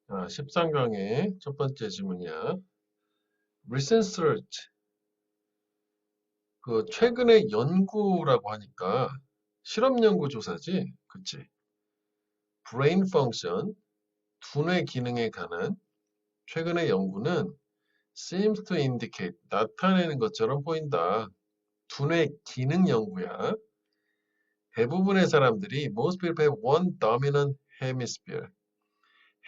13강의 첫 번째 질문이야. Recent search. 그 최근의 연구라고 하니까 실험 연구 조사지. 그치? Brain function, 두뇌 기능에 관한 최근의 연구는 seems to indicate, 나타내는 것처럼 보인다. 두뇌 기능 연구야. 대부분의 사람들이 most people have one dominant hemisphere.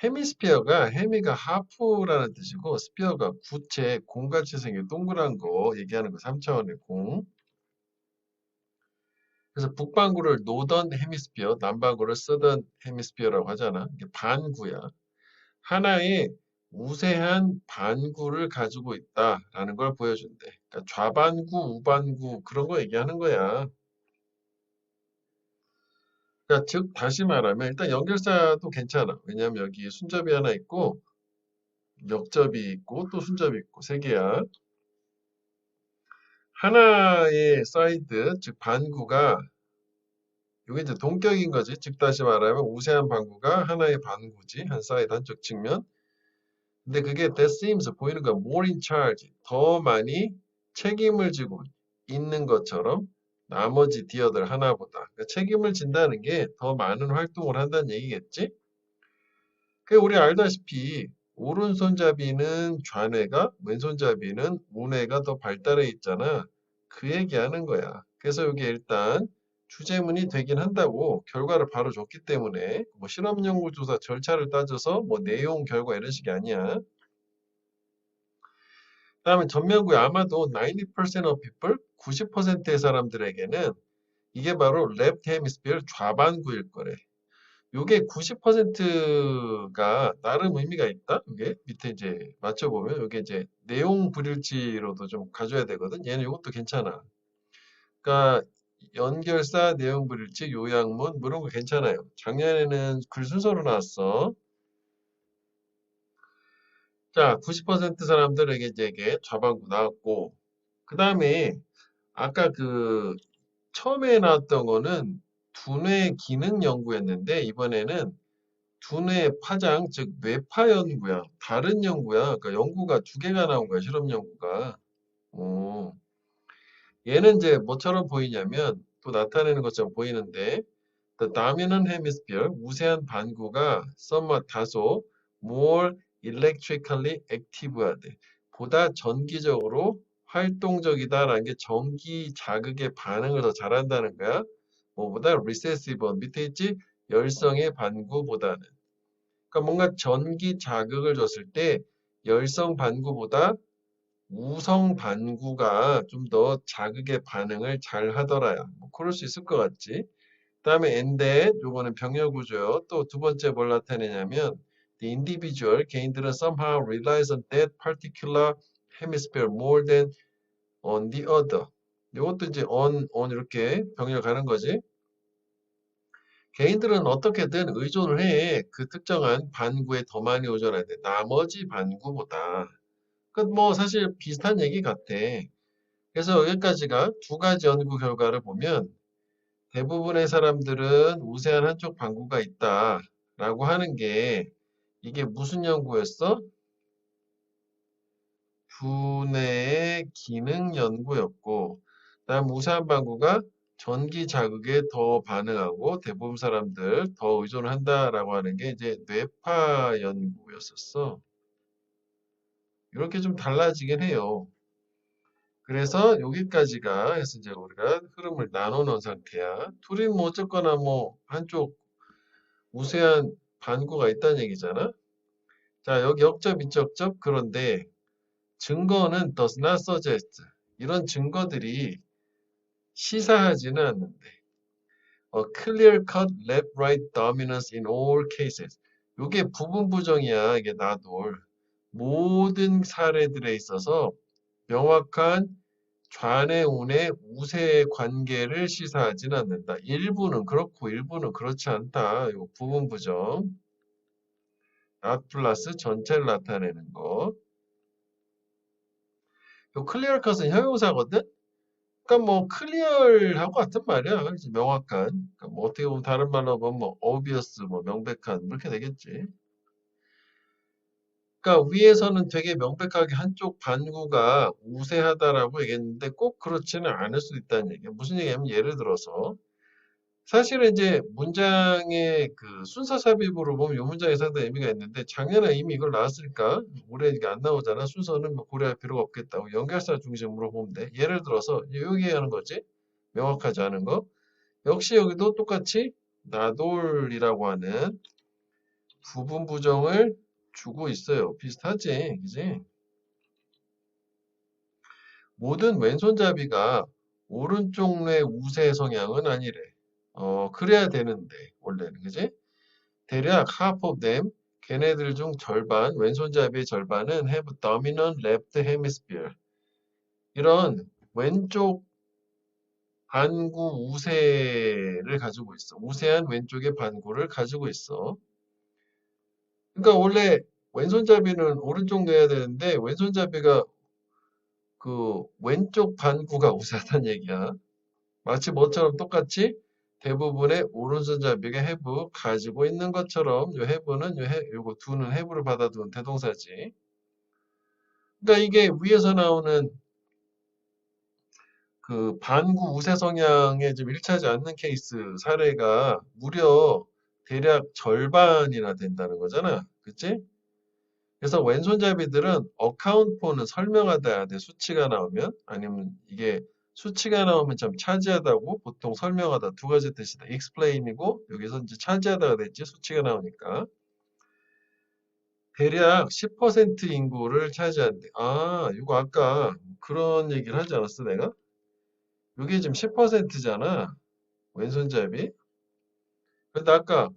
헤미스피어가 헤미가 하프라는 뜻이고 스피어가 구체 공같이 생긴 동그란 거 얘기하는 거 3차원의 공. 그래서 북반구를 노던 헤미스피어, 남반구를 서던 헤미스피어라고 하잖아. 이게 반구야. 하나의 우세한 반구를 가지고 있다라는 걸 보여준대. 그러니까 좌반구, 우반구 그런 거 얘기하는 거야. 그러니까 즉 다시 말하면 일단 연결사도 괜찮아. 왜냐하면 여기 순접이 하나 있고 역접이 있고 또 순접이 있고 세 개야. 하나의 사이드, 즉 반구가 이게 이제 동격인 거지. 즉 다시 말하면 우세한 반구가 하나의 반구지. 한 사이드 한쪽 측면. 근데 그게 that seems 보이는 거 more in charge. 더 많이 책임을 지고 있는 것처럼 나머지 디어들 하나보다. 그러니까 책임을 진다는 게 더 많은 활동을 한다는 얘기겠지? 그 우리 알다시피 오른손잡이는 좌뇌가 왼손잡이는 우뇌가 더 발달해 있잖아. 그 얘기하는 거야. 그래서 이게 일단 주제문이 되긴 한다고 결과를 바로 줬기 때문에 뭐 실험 연구 조사 절차를 따져서 뭐 내용 결과 이런 식이 아니야. 그다음에 전면구에 아마도 90% of people 90%의 사람들에게는 이게 바로 left hemisphere 좌반구일 거래. 요게 90%가 나름 의미가 있다. 이게 밑에 이제 맞춰보면 요게 이제 내용 불일치로도 좀 가져야 되거든. 얘는 이것도 괜찮아. 그러니까 연결사, 내용 불일치, 요약문 뭐 이런 거 괜찮아요. 작년에는 글 순서로 나왔어. 자, 90% 사람들에게 이제 좌반구 나왔고 그 다음에 아까 그 처음에 나왔던 거는 두뇌 기능 연구였는데 이번에는 두뇌 파장, 즉 뇌파 연구야. 다른 연구야. 그러니까 연구가 두 개가 나온 거야. 실험 연구가. 어. 얘는 이제 뭐처럼 보이냐면 또 나타내는 것처럼 보이는데 the dominant hemisphere, 우세한 반구가 somewhat 다소 more electrically active하대. 보다 전기적으로 활동적이다라는 게 전기 자극에 반응을 더 잘한다는 거야. 뭐보다 recessive, 밑에 있지? 열성의 반구보다는. 그러니까 뭔가 전기 자극을 줬을 때 열성 반구보다 우성 반구가 좀 더 자극의 반응을 잘 하더라야. 뭐 그럴 수 있을 것 같지. 그다음에 엔데 요거는 병렬 구조요. 또 두 번째 뭘 나타내냐면 the individual 개인들은 somehow relies on that particular hemisphere more than on the other. 요것도 이제 on 이렇게 병렬 가는 거지. 개인들은 어떻게든 의존을 해. 그 특정한 반구에 더 많이 의존해야 돼. 나머지 반구보다. 그 뭐 사실 비슷한 얘기 같아. 그래서 여기까지가 두 가지 연구 결과를 보면 대부분의 사람들은 우세한 한쪽 반구가 있다라고 하는 게 이게 무슨 연구였어? 두뇌의 기능 연구였고, 그다음 우세한 반구가 전기 자극에 더 반응하고 대부분 사람들 더 의존한다라고 하는 게 이제 뇌파 연구였었어. 이렇게 좀 달라지긴 해요. 그래서 여기까지가 해서 이제 우리가 흐름을 나눠 놓은 상태야. 둘이 뭐 어쨌거나 뭐 한쪽 우세한 반구가 있다는 얘기잖아. 자, 여기 역접, 이적접 그런데 증거는 does not suggest. 이런 증거들이 시사하지는 않는데. clear-cut left-right dominance in all cases. 이게 부분 부정이야. 이게 나돌. 모든 사례들에 있어서 명확한 좌뇌 우뇌 우세 관계를 시사하지는 않는다. 일부는 그렇고 일부는 그렇지 않다. 이거 부분 부정. not 플러스 전체를 나타내는 거. 이 클리어 컷은 형용사거든. 그러니까 뭐 클리어하고 같은 말이야. 그렇지? 명확한. 그러니까 뭐 어떻게 보면 다른 말로 보면 뭐 obvious 뭐 명백한 뭐 이렇게 되겠지. 그러니까 위에서는 되게 명백하게 한쪽 반구가 우세하다라고 얘기했는데 꼭 그렇지는 않을 수도 있다는 얘기예요. 무슨 얘기냐면 예를 들어서 사실은 이제 문장의 그 순서 삽입으로 보면 이 문장에 상당히 의미가 있는데 작년에 이미 이걸 나왔으니까 올해 이게 안 나오잖아. 순서는 뭐 고려할 필요가 없겠다고 연결사 중심으로 보면 돼. 예를 들어서 여기 하는 거지. 명확하지 않은 거. 역시 여기도 똑같이 나돌이라고 하는 부분 부정을 주고 있어요. 비슷하지, 그지? 모든 왼손잡이가 오른쪽 뇌 우세 성향은 아니래. 그래야 되는데, 원래는, 그지? 대략 half of them, 걔네들 중 절반, 왼손잡이의 절반은 have dominant left hemisphere. 이런 왼쪽 반구 우세를 가지고 있어. 우세한 왼쪽의 반구를 가지고 있어. 그러니까 원래 왼손잡이는 오른쪽 뇌야 되는데 왼손잡이가 그 왼쪽 반구가 우세하다는 얘기야. 마치 뭐처럼 똑같이 대부분의 오른손잡이가 have 가지고 있는 것처럼 요 have는 요거 do는 have를 받아두는 대동사지. 그러니까 이게 위에서 나오는 그 반구 우세 성향에 좀 일치하지 않는 케이스 사례가 무려 대략 절반이나 된다는 거잖아. 그치? 그래서 왼손잡이들은 account for는 설명하다 해야 돼. 수치가 나오면. 아니면 이게 수치가 나오면 참 차지하다고 보통 설명하다 두 가지 뜻이다. explain이고 여기서 이제 차지하다가 됐지. 수치가 나오니까. 대략 10% 인구를 차지한대. 아, 이거 아까 그런 얘기를 하지 않았어, 내가? 이게 지금 10%잖아. 왼손잡이. 근데 아까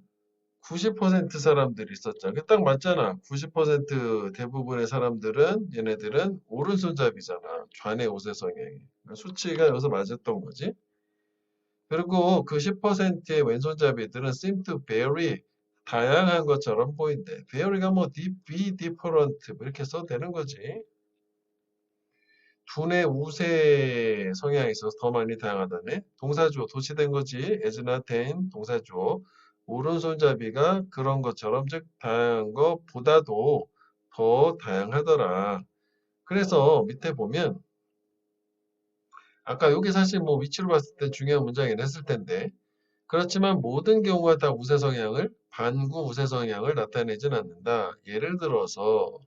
90% 사람들이 있었잖아. 그 딱 맞잖아. 90% 대부분의 사람들은 얘네들은 오른손잡이잖아. 좌뇌 우세 성향이. 수치가 여기서 맞았던 거지. 그리고 그 10%의 왼손잡이들은 seem to vary 다양한 것처럼 보인대. vary가 뭐 be different 뭐 이렇게 써도 되는 거지. 두뇌 우세 성향이 있어서 더 많이 다양하다네. 동사주어 도치된 거지. as not 된 동사주어. 오른손잡이가 그런 것처럼 즉 다양한 것보다도 더 다양하더라. 그래서 밑에 보면 아까 여기 사실 뭐 위치로 봤을 때 중요한 문장이긴 했을 텐데 그렇지만 모든 경우가 다 우세 성향을 반구 우세 성향을 나타내진 않는다. 예를 들어서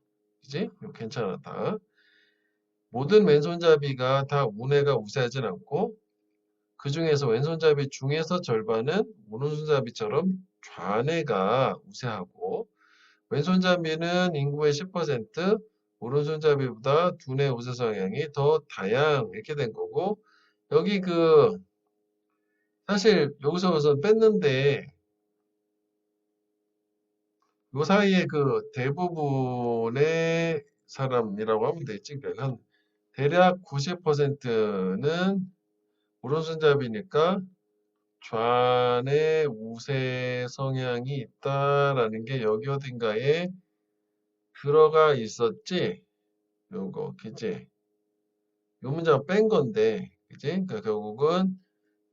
그지? 이거 괜찮았다. 모든 왼손잡이가 다 우뇌가 우세하진 않고 그 중에서 왼손잡이 중에서 절반은 오른손잡이처럼 좌뇌가 우세하고 왼손잡이는 인구의 10%, 오른손잡이보다 두뇌 우세 성향이 더 다양 이렇게 된 거고 여기 그 사실 여기서 우선 뺐는데 요 사이에 그 대부분의 사람이라고 하면 되지. 그러니까 한 대략 90%는 오른손잡이니까 좌뇌 우세 성향이 있다라는 게 여기 어딘가에 들어가 있었지? 요거, 그치? 요 문장 뺀 건데, 그치? 그러니까 결국은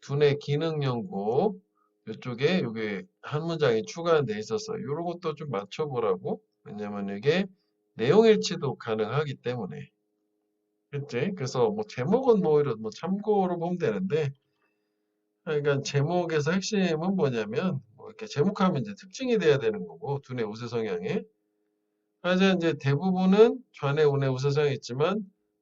두뇌 기능 연구 요쪽에 요게 한 문장이 추가돼 있었어. 요런 것도 좀 맞춰보라고. 왜냐면 이게 내용 일치도 가능하기 때문에. 그치? 그래서 뭐 제목은 뭐 오히려 뭐 참고로 보면 되는데, 그러니까 제목에서 핵심은 뭐냐면 뭐 이렇게 제목하면 이제 특징이 돼야 되는 거고 두뇌 우세 성향에 하여튼 이제 대부분은 좌뇌 우뇌 우세 성향이 있지만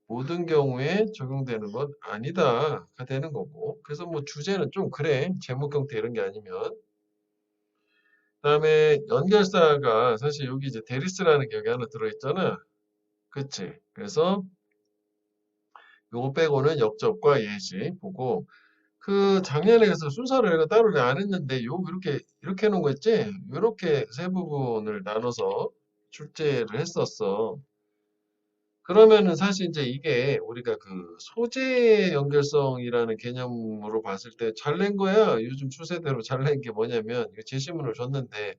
모든 경우에 적용되는 건 아니다가 되는 거고 그래서 뭐 주제는 좀 그래 제목 형태 이런 게 아니면 그다음에 연결사가 사실 여기 이제 데리스라는 게 여기 하나 들어있잖아 그치 그래서 요거 빼고는 역접과 예시 보고 그 작년에 그래서 순서를 이거 따로 안 했는데 요 이렇게 해놓은 거 있지? 이렇게 세 부분을 나눠서 출제를 했었어. 그러면은 사실 이제 이게 우리가 그 소재 연결성이라는 개념으로 봤을 때 잘 낸 거야. 요즘 추세대로 잘 낸 게 뭐냐면 이거 제시문을 줬는데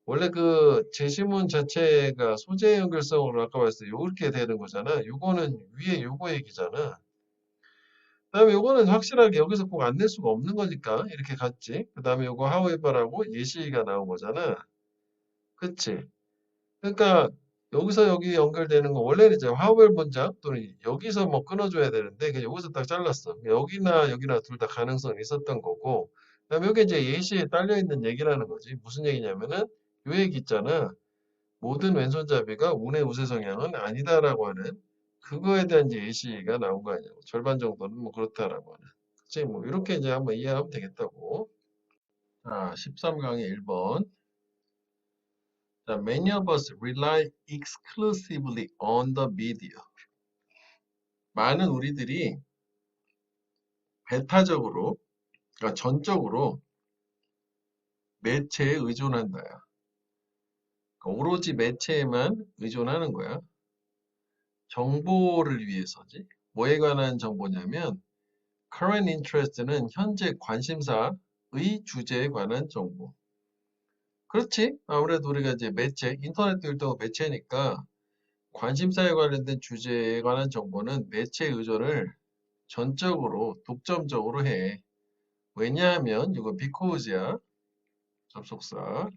원래 그 제시문 자체가 소재 연결성으로 아까 봤을 때 요렇게 되는 거잖아. 요거는 위에 요거 얘기잖아. 그다음에 요거는 확실하게 여기서 꼭 안 낼 수가 없는 거니까 이렇게 갔지. 그다음에 요거 however라고 예시가 나온 거잖아. 그치? 그러니까 여기서 여기 연결되는 거 원래는 이제 화վել 문장 또는 여기서 뭐 끊어줘야 되는데 그냥 여기서 딱 잘랐어. 여기나 여기나 둘 다 가능성이 있었던 거고. 그다음에 여기 이제 예시에 딸려 있는 얘기라는 거지. 무슨 얘기냐면은 요 얘기 있잖아. 모든 왼손잡이가 운의 우세 성향은 아니다라고 하는 그거에 대한 이제 예시가 나온 거 아니냐고. 절반 정도는 뭐 그렇다라고 하는. 그치? 뭐 이렇게 이제 한번 이해하면 되겠다고. 자, 13강의 1번. 자, many of us rely exclusively on the media. 많은 우리들이 배타적으로, 그러니까 전적으로 매체에 의존한다. 그러니까 오로지 매체에만 의존하는 거야. 정보를 위해서지. 뭐에 관한 정보냐면 current interest는 현재 관심사의 주제에 관한 정보. 그렇지? 아무래도 우리가 이제 매체, 인터넷도 일종 매체니까 관심사에 관련된 주제에 관한 정보는 매체 의존을 전적으로, 독점적으로 해. 왜냐하면 이거 because야. 접속사.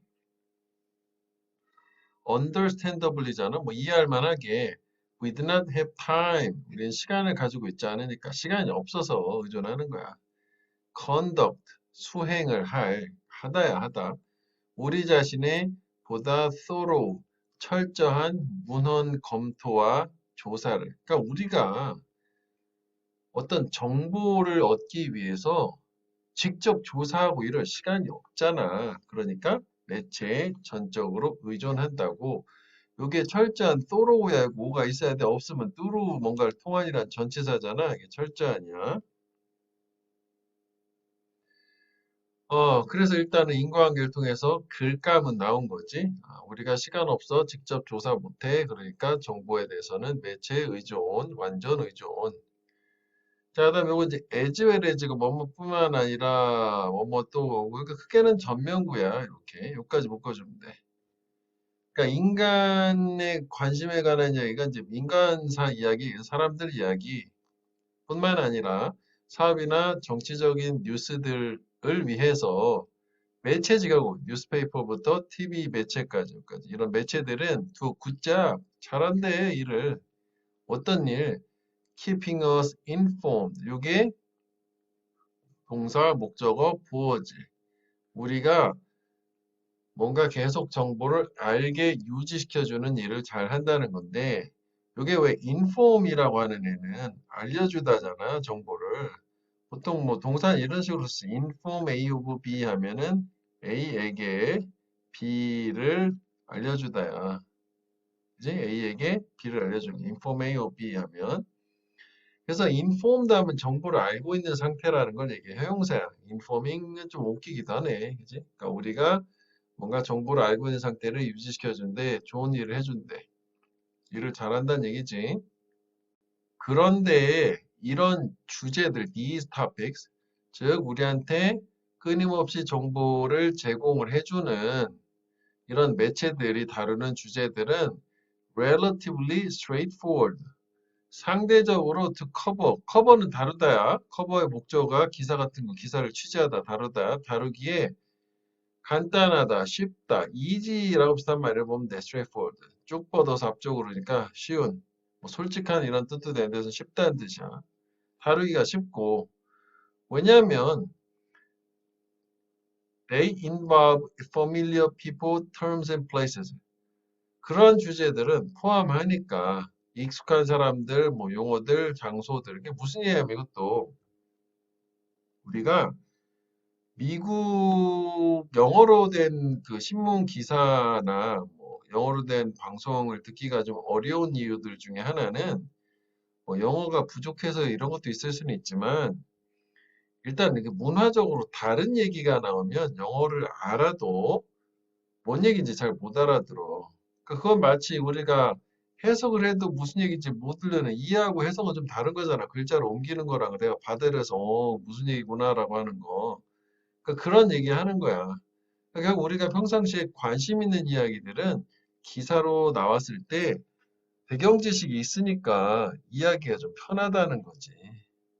understandably잖아. 뭐 이해할 만하게 we do not have time. 우리는 시간을 가지고 있지 않으니까 시간이 없어서 의존하는 거야. conduct, 수행을 하다야 하다. 우리 자신의 보다 thorough, 철저한 문헌 검토와 조사를. 그러니까 우리가 어떤 정보를 얻기 위해서 직접 조사하고 이럴 시간이 없잖아. 그러니까 매체에 전적으로 의존한다고. 이게 철저한 thorough야. 뭐가 있어야 돼. 없으면 through 뭔가를 통한이란 전치사잖아. 이게 철저하냐. 그래서 일단은 인과관계를 통해서 글감은 나온 거지. 우리가 시간 없어 직접 조사 못해. 그러니까 정보에 대해서는 매체 의존, 완전 의존. 자, 그다음에 요거 이제 as well as가 뭐뭐뿐만 아니라 뭐뭐 또 그러니까 크게는 전면구야. 이렇게 여기까지 묶어주면 돼. 그러니까 인간의 관심에 관한 이야기가 이제 민간사 이야기, 사람들 이야기 뿐만 아니라 사업이나 정치적인 뉴스들을 위해서 매체지가고 뉴스페이퍼부터 TV 매체까지 이런 매체들은 두 굿잡 잘한대 일을 어떤 일 keeping us informed 이게 동사 목적어 부어질 우리가 뭔가 계속 정보를 알게 유지시켜주는 일을 잘 한다는 건데 이게 왜 inform이라고 하는 애는 알려주다잖아 정보를 보통 뭐 동사는 이런 식으로 써 inform A of B 하면은 A에게 B를 알려주다야 그지? A에게 B를 알려주기 inform A of B 하면 그래서 informed 하면 정보를 알고 있는 상태라는 걸 얘기해 형용사야 informing은 좀 웃기기도 하네 그지? 그러니까 우리가 뭔가 정보를 알고 있는 상태를 유지시켜준대, 좋은 일을 해준대. 일을 잘한다는 얘기지. 그런데 이런 주제들, these topics, 즉 우리한테 끊임없이 정보를 제공을 해주는 이런 매체들이 다루는 주제들은 relatively straightforward. 상대적으로 to cover, cover는 다루다야. 커버의 목적어가 기사 같은 거, 기사를 취재하다, 다루다, 다루기에 간단하다, 쉽다, easy라고 비슷한 말을 보면 돼. straightforward. 쭉 뻗어서 앞쪽으로 그러니까 쉬운, 뭐 솔직한 이런 뜻도 되는 데서 쉽다는 뜻이야. 다루기가 쉽고 왜냐하면 they involve familiar people, terms and places. 그런 주제들은 포함하니까 익숙한 사람들, 뭐 용어들, 장소들 이게 무슨 얘기냐면 이것도 우리가 미국 영어로 된 그 신문 기사나 뭐 영어로 된 방송을 듣기가 좀 어려운 이유들 중에 하나는 뭐 영어가 부족해서 이런 것도 있을 수는 있지만 일단 이게 문화적으로 다른 얘기가 나오면 영어를 알아도 뭔 얘기인지 잘 못 알아들어. 그건 마치 우리가 해석을 해도 무슨 얘기인지 못 들려는 이해하고 해석은 좀 다른 거잖아. 글자를 옮기는 거랑 내가 받아들여서 무슨 얘기구나라고 하는 거. 그런 얘기 하는 거야. 그러니까 우리가 평상시에 관심 있는 이야기들은 기사로 나왔을 때 배경 지식이 있으니까 이야기가 좀 편하다는 거지.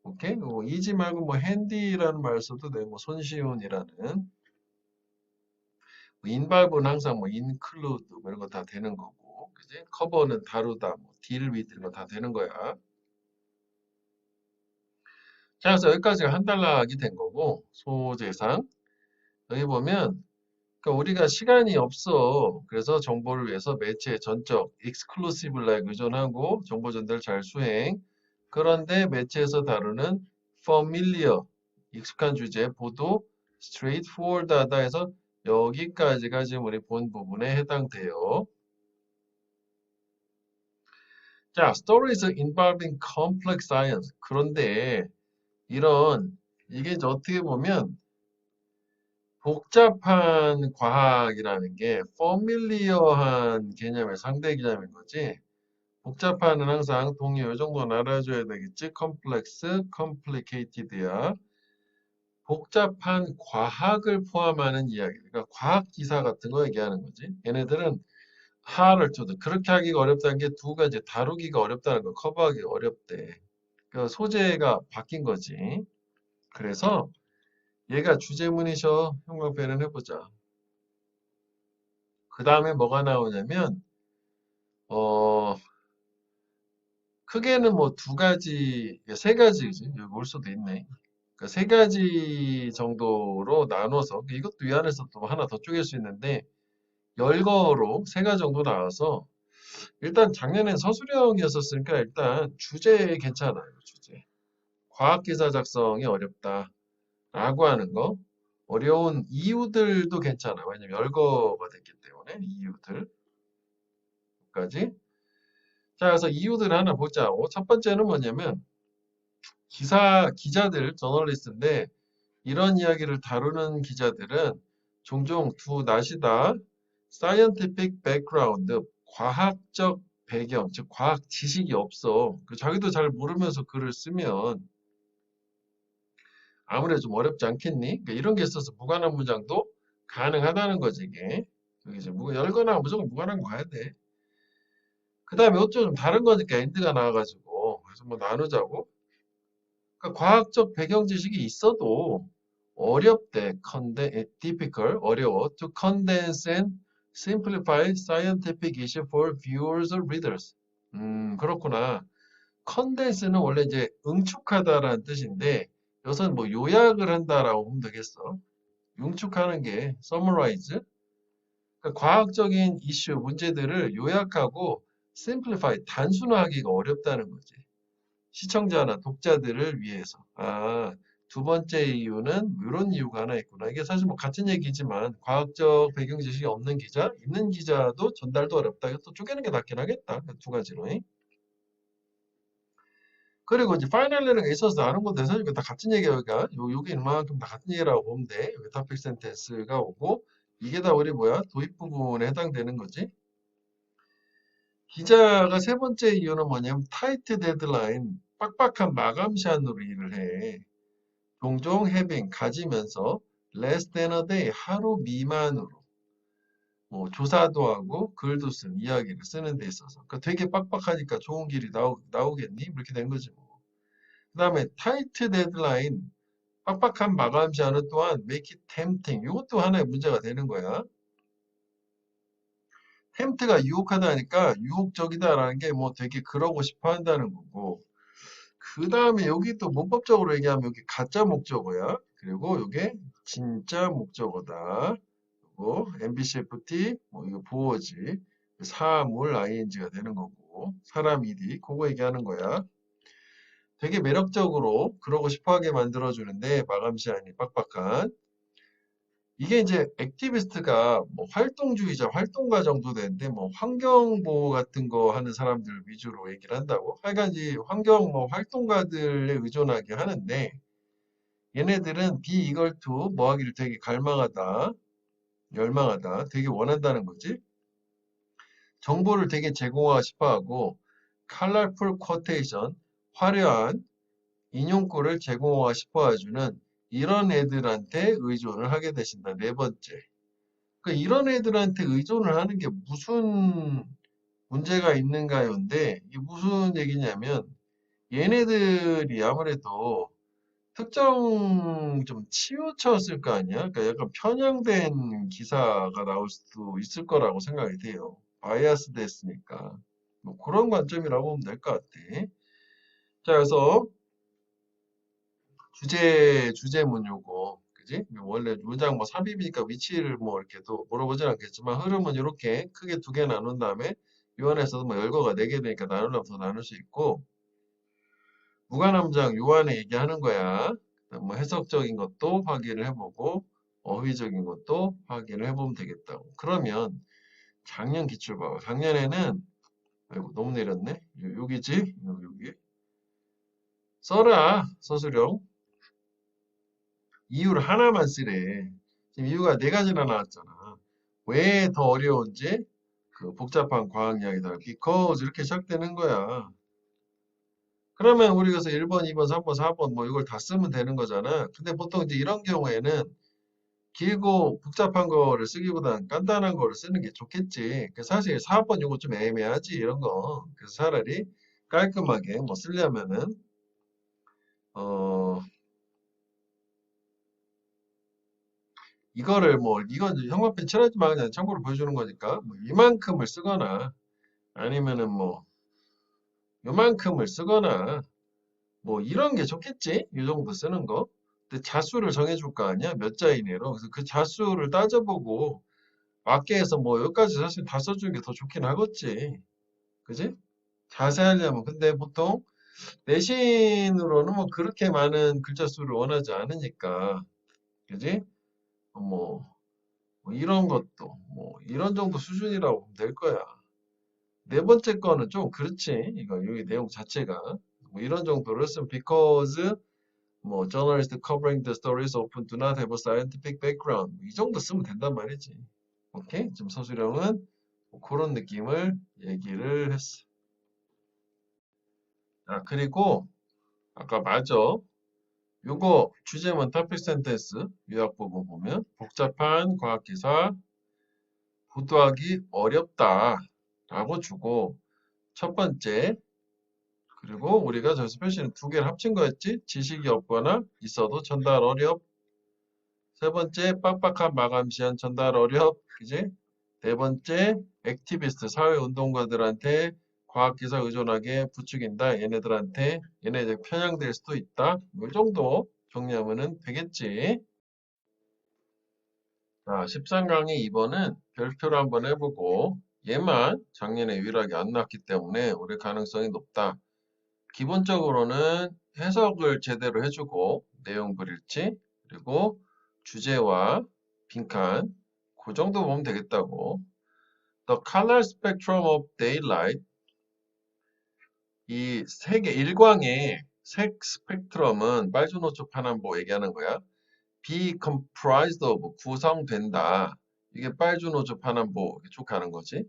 오케이? 이지 말고 뭐 핸디라는 말 써도 돼. 뭐 손쉬운이라는. 뭐 인발브는 항상 뭐 include 뭐 이런 거 다 되는 거고. 그지? 커버는 다루다, 뭐, 딜 위드 이런 거 다 되는 거야. 자, 그래서 여기까지가 한 달락이 된 거고, 소재상. 여기 보면, 그러니까 우리가 시간이 없어. 그래서 정보를 위해서 매체의 전적, exclusive leg 의존하고 정보 전달 잘 수행. 그런데 매체에서 다루는 familiar, 익숙한 주제, 보도, straightforward하다 해서 여기까지가 지금 우리 본 부분에 해당돼요. 자, stories involving complex science. 그런데 이게 이제 어떻게 보면 복잡한 과학이라는 게 familiar한 개념의 상대 개념인 거지. 복잡한은 항상 동의어 이 정도는 알아줘야 되겠지. complex, complicated야. 복잡한 과학을 포함하는 이야기. 그러니까 과학 기사 같은 거 얘기하는 거지. 얘네들은 harder to do. 그렇게 하기가 어렵다는 게 두 가지. 다루기가 어렵다는 거, 커버하기가 어렵대. 그 소재가 바뀐 거지. 그래서 얘가 주제문이셔. 형광펜은 해보자. 그 다음에 뭐가 나오냐면 어 크게는 뭐 두 가지, 세 가지지. 여기 올 수도 있네. 그러니까 세 가지 정도로 나눠서 이것도 이 안에서 또 하나 더 쪼갤 수 있는데 열거로 세 가지 정도 나와서 일단 작년엔 서술형이었으니까 일단 주제 괜찮아요. 주제. 과학기사 작성이 어렵다라고 하는 거. 어려운 이유들도 괜찮아요. 왜냐면 열거가 됐기 때문에 이유들까지. 자, 그래서 이유들 하나 보자고. 첫 번째는 뭐냐면 기자들, 저널리스트인데 이런 이야기를 다루는 기자들은 종종 두 낫이다. scientific background, 과학적 배경, 즉 과학 지식이 없어. 자기도 잘 모르면서 글을 쓰면 아무래도 좀 어렵지 않겠니? 그러니까 이런 게 있어서 무관한 문장도 가능하다는 거지, 이게. 여기 이제 열거나 무조건 무관한 거 가야 돼. 그 다음에 어쩌면 좀 다른 거니까 엔드가 나와가지고 그래서 뭐 나누자고. 그러니까 과학적 배경 지식이 있어도 어렵대. difficult, 어려워. To condense and simplify scientific issue for viewers or readers. 그렇구나. condense는 원래 이제 응축하다라는 뜻인데 여기서는 뭐 요약을 한다라고 보면 되겠어. 응축하는 게 summarize. 그러니까 과학적인 이슈, 문제들을 요약하고 simplify, 단순화하기가 어렵다는 거지. 시청자나 독자들을 위해서. 두 번째 이유는 이런 이유가 하나 있구나. 이게 사실 뭐 같은 얘기지만 과학적 배경 지식이 없는 기자, 있는 기자도 전달도 어렵다. 이것도 쪼개는 게 낫긴 하겠다. 두 가지로. 그리고 이제 파이널 가 있어서 아는 건 대사니까 다 같은 얘기야. 여기가 요게 이만큼 다 같은 얘기라고 보면 돼. 여기 토픽 센텐스가 오고 이게 다 우리 뭐야? 도입 부분에 해당되는 거지. 기자가 세 번째 이유는 뭐냐면 타이트 데드라인, 빡빡한 마감 시한으로 일을 해. 종종 가지면서 less than a day, 하루 미만으로 뭐 조사도 하고 글도 쓴 이야기를 쓰는 데 있어서 그러니까 되게 빡빡하니까 좋은 길이 나오겠니? 이렇게 된 거지 뭐. 그 다음에 타이트 데드라인, 빡빡한 마감 시한은 또한 make it tempting. 이것도 하나의 문제가 되는 거야. 템트가 유혹하다니까 유혹적이다라는 게 뭐 되게 그러고 싶어 한다는 거고. 그 다음에 여기 또 문법적으로 얘기하면 여기 가짜 목적어야. 그리고 이게 진짜 목적어다. 그리고 MBCFT, 뭐 이거 보어지, 사물 ing가 되는 거고, 사람 ed, 그거 얘기하는 거야. 되게 매력적으로 그러고 싶어하게 만들어주는데 마감 시한이 빡빡한. 이게 이제 액티비스트가 뭐 활동주의자, 활동가 정도 되는데 뭐 환경보호 같은 거 하는 사람들 위주로 얘기를 한다고. 하여간 이 환경 뭐 활동가들에 의존하게 하는데 얘네들은 be eager to 뭐 하기를 되게 갈망하다, 열망하다, 되게 원한다는 거지. 정보를 되게 제공하고 싶어 하고 colorful quotation, 화려한 인용구를 제공하고 싶어 해주는 이런 애들한테 의존을 하게 되신다. 네 번째. 그러니까 이런 애들한테 의존을 하는 게 무슨 문제가 있는가요인데 이게 무슨 얘기냐면 얘네들이 아무래도 특정 좀 치우쳤을 거 아니야? 그러니까 약간 편향된 기사가 나올 수도 있을 거라고 생각이 돼요. 바이아스 됐으니까. 뭐 그런 관점이라고 보면 될 것 같아. 자, 그래서 주제문 요거. 그지? 원래 문장 뭐 삽입이니까 위치를 뭐 이렇게 또 물어보진 않겠지만 흐름은 이렇게 크게 두 개 나눈 다음에 요 안에서도 뭐 열거가 네 개 되니까 나누려면 더 나눌 수 있고 무관함장 요 안에 얘기하는 거야. 뭐 해석적인 것도 확인을 해보고 어휘적인 것도 확인을 해보면 되겠다고. 그러면 작년 기출 봐봐. 작년에는 아이고 너무 내렸네. 여기지? 여기. 써라 서술형. 이유를 하나만 쓰래. 지금 이유가 네 가지나 나왔잖아. 왜 더 어려운지 그 복잡한 과학 이야기다. because 이렇게 시작되는 거야. 그러면 우리 그래서 1번, 2번, 3번, 4번 뭐 이걸 다 쓰면 되는 거잖아. 근데 보통 이제 이런 경우에는 길고 복잡한 거를 쓰기보다는 간단한 거를 쓰는 게 좋겠지. 그래서 사실 4번 이거 좀 애매하지 이런 거. 그래서 차라리 깔끔하게 뭐 쓰려면은 어 이거를 뭐 이건 형광펜 칠하지 마 그냥 참고로 보여주는 거니까 뭐 이만큼을 쓰거나 아니면은 뭐 요만큼을 쓰거나 뭐 이런 게 좋겠지 이 정도 쓰는 거. 근데 자수를 정해줄 거 아니야 몇 자 이내로. 그래서 그 자수를 따져보고 맞게 해서 뭐 여기까지 사실 다 써주는 게 더 좋긴 하겠지. 그지? 자세하려면 근데 보통 내신으로는 뭐 그렇게 많은 글자 수를 원하지 않으니까 그지? 뭐, 뭐 이런 것도 뭐 이런 정도 수준이라고 보면 될 거야. 네 번째 거는 좀 그렇지. 이거 여기 내용 자체가 뭐 이런 정도로 쓰면 because 뭐 journalists covering the stories often do not have a scientific background 이 정도 쓰면 된단 말이지. 오케이? 지금 서술형은 뭐 그런 느낌을 얘기를 했어. 아, 그리고 아까 맞아. 요거 주제문 topic sentence 요약 부분 보면 복잡한 과학기사 보도하기 어렵다 라고 주고 첫 번째 그리고 우리가 저기서 표시는 두 개를 합친 거였지 지식이 없거나 있어도 전달 어렵 세 번째 빡빡한 마감 시한 전달 어렵 그지 네 번째 액티비스트 사회운동가들한테 과학기사 의존하게 부추긴다 얘네들한테 얘네들 편향될 수도 있다 이 정도 정리하면 되겠지. 자, 13강의 2번은 별표를 한번 해보고 얘만 작년에 유일하게 안 나왔기 때문에 우리 가능성이 높다. 기본적으로는 해석을 제대로 해주고 내용 불일치 그리고 주제와 빈칸 그 정도 보면 되겠다고. The color spectrum of daylight 이 색의 일광의 색 스펙트럼은 빨주노초 파남보 얘기하는 거야. be comprised of 구성된다. 이게 빨주노초 파남보 쭉 가는 거지.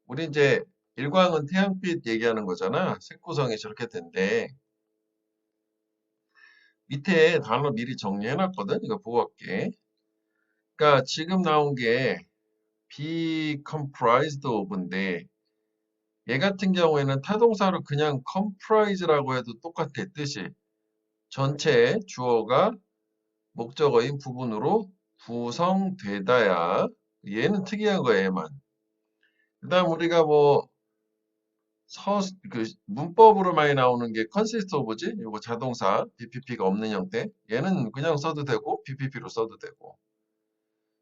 우리 이제 일광은 태양빛 얘기하는 거잖아. 색 구성이 저렇게 된대. 밑에 단어 미리 정리해 놨거든. 이거 보고 갈게. 그러니까 지금 나온 게 be comprised of인데 얘 같은 경우에는 타동사로 그냥 comprise라고 해도 똑같아 뜻이. 전체 주어가 목적어인 부분으로 구성되다야. 얘는 특이한 거야, 얘만. 그 다음 우리가 뭐 문법으로 많이 나오는 게 consist of지? 이거 자동사, BPP가 없는 형태. 얘는 그냥 써도 되고, BPP로 써도 되고.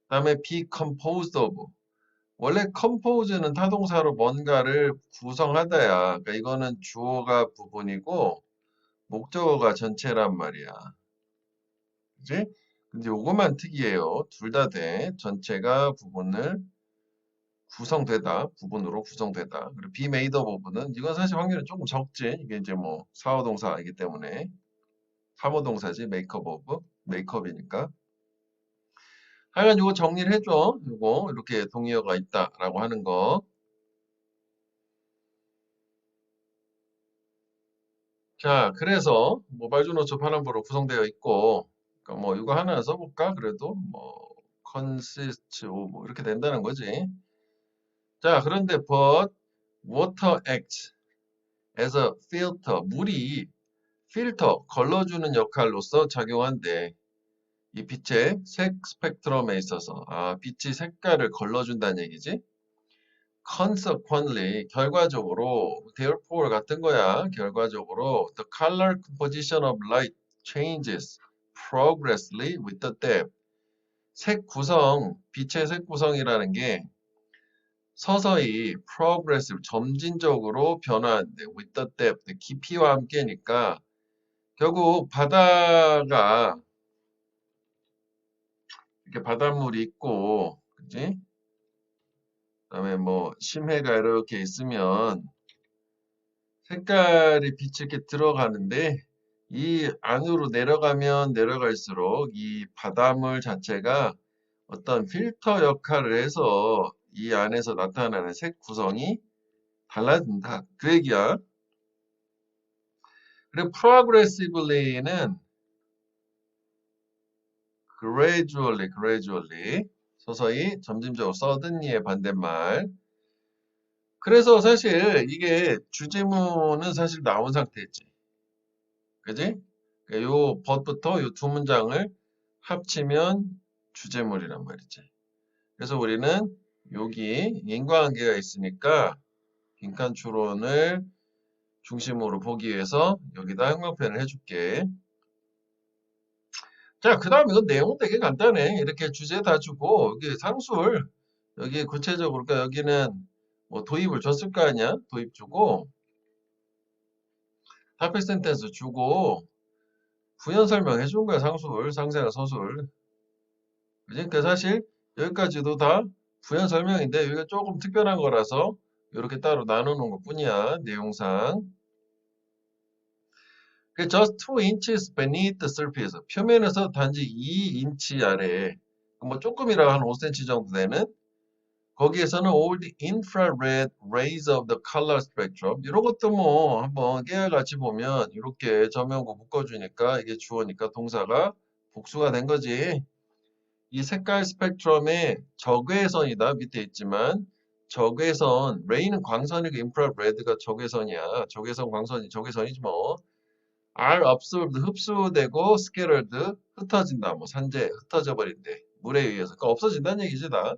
그 다음에 be composed of. 원래 compose는 타동사로 뭔가를 구성하다야. 그러니까 이거는 주어가 부분이고, 목적어가 전체란 말이야. 그지? 근데 요것만 특이해요. 둘 다 돼. 전체가 부분을 구성되다. 부분으로 구성되다. 그리고 be made of 부분은 이건 사실 확률은 조금 적지. 이게 이제 뭐 사어동사이기 때문에 사모동사지. make up of. make up이니까. 하여간 요거 정리를 해줘. 요거 이렇게 동의어가 있다라고 하는 거. 자, 그래서 모발주노초 파남부로 구성되어 있고, 그러니까 뭐 이거 하나 써볼까? 그래도 뭐 consist of 이렇게 된다는 거지. 자, 그런데 but water acts as a filter 물이 필터 걸러주는 역할로서 작용한대. 이 빛의 색 스펙트럼에 있어서 빛이 색깔을 걸러준다는 얘기지. consequently, 결과적으로, therefore 같은 거야. 결과적으로, the color composition of light changes progressively with the depth. 색 구성, 빛의 색 구성이라는 게 서서히 progressive, 점진적으로 변화한대. with the depth, 깊이와 함께니까 결국 바다가 이렇게 바닷물이 있고, 그지? 그다음에 뭐 심해가 이렇게 있으면 색깔이 빛이 이렇게 들어가는데 이 안으로 내려가면 내려갈수록 이 바닷물 자체가 어떤 필터 역할을 해서 이 안에서 나타나는 색 구성이 달라진다. 그 얘기야. 그리고 progressively는 gradually, 서서히, 점진적으로, suddenly의 반대말. 그래서 사실 이게 주제문은 사실 나온 상태였지. 그지? 그러니까 요 벗부터 요 두 문장을 합치면 주제물이란 말이지. 그래서 우리는 여기 인과관계가 있으니까 빈칸 추론을 중심으로 보기 위해서 여기다 형광펜을 해줄게. 자, 그 다음 이건 내용은 되게 간단해. 이렇게 주제 다 주고 여기 상술 여기 구체적으로 그러니까 여기는 뭐 도입을 줬을 거 아니야? 도입 주고 답변 센텐스 주고 부연 설명해 준 거야. 상술, 상세나 서술. 그러니까 사실 여기까지도 다 부연 설명인데 여기가 조금 특별한 거라서 이렇게 따로 나누는 것 뿐이야. 내용상. 그 just 2 inches beneath the surface. 표면에서 단지 2인치 아래. 뭐 조금이라 한 5cm 정도 되는 거기에서는 all the infrared rays of the color spectrum. 이런 것도 뭐 한번 깨알같이 보면 이렇게 점연고 묶어주니까 이게 주어니까 동사가 복수가 된 거지. 이 색깔 스펙트럼의 적외선이다. 밑에 있지만 적외선, 레이는 광선이고 인프라레드가 적외선이야. 적외선, 광선이 적외선이지 뭐. are absorbed, 흡수되고 scattered, 흩어진다. 뭐 산재, 흩어져 버린대. 물에 의해서. 그러니까 없어진다는 얘기지 다.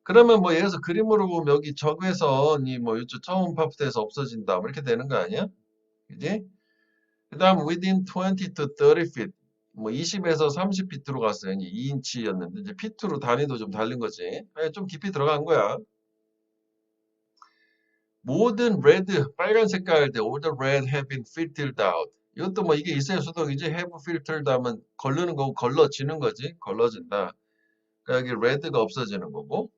그러면 뭐 예를 들어서 그림으로 보면 여기 적외선이 뭐 이쪽 처음 파트에서 없어진다. 뭐 이렇게 되는 거 아니야? 그지? 그 다음 within 20 to 30 feet. 뭐 20에서 30 feet로 갔어요. 2인치였는데 이제 feet로 단위도 좀 다른 거지. 아니, 좀 깊이 들어간 거야. 모든 red, 빨간 색깔 때 all the red have been filtered out. 이것도 뭐 이게 있어야 수동이지. have filtered 하면 걸르는 거고 걸러지는 거지. 걸러진다. 그러니까 여기 red가 없어지는 거고.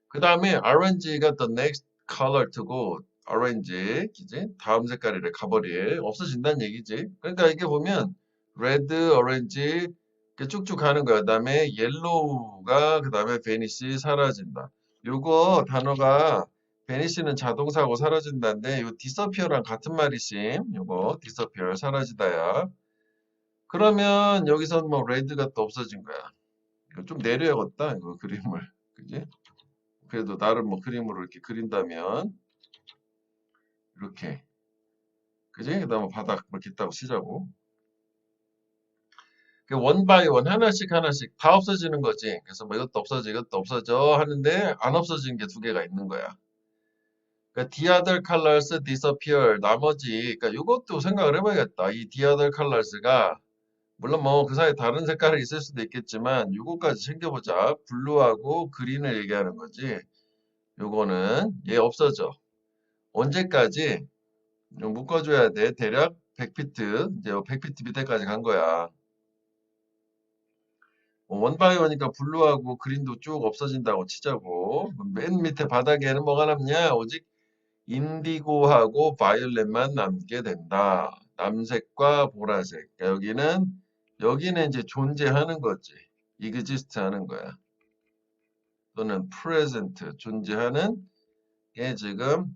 그 다음에 orange가 the next color to고 orange, 그지? 다음 색깔이래 가버릴 없어진다는 얘기지. 그러니까 이게 보면 red, orange 이렇게 쭉쭉 가는 거야. 그 다음에 yellow가 그 다음에 vanish 사라진다. 요거 단어가 vanish는 자동사고 사라진다인데 요 disappear랑 같은 말이심. 요거 disappear 사라지다야. 그러면 여기서 뭐 red가 또 없어진 거야. 이거 좀 내려야겠다. 이거 그림을. 그지? 그래도 나름 뭐 그림으로 이렇게 그린다면 이렇게 그지? 그다음에 바닥 이렇게 있다고 치자고. 원 바이 원 하나씩 하나씩 다 없어지는 거지. 그래서 뭐 이것도 없어져 이것도 없어져 하는데 안 없어지는 게 두 개가 있는 거야. 그러니까 the other colors disappear. 나머지 그러니까 이것도 생각을 해봐야겠다. 이 the other colors가 물론 뭐 그 사이에 다른 색깔이 있을 수도 있겠지만 요거까지 챙겨보자. 블루하고 그린을 얘기하는 거지. 요거는 얘 없어져. 언제까지? 묶어줘야 돼. 대략 100피트. 이제 100피트 밑에까지 간 거야. 원바이 원이니까 블루하고 그린도 쭉 없어진다고 치자고. 맨 밑에 바닥에는 뭐가 남냐? 오직 인디고하고 바이올렛만 남게 된다. 남색과 보라색. 그러니까 여기는 이제 존재하는 거지. exist 하는 거야. 또는 present 존재하는 게 지금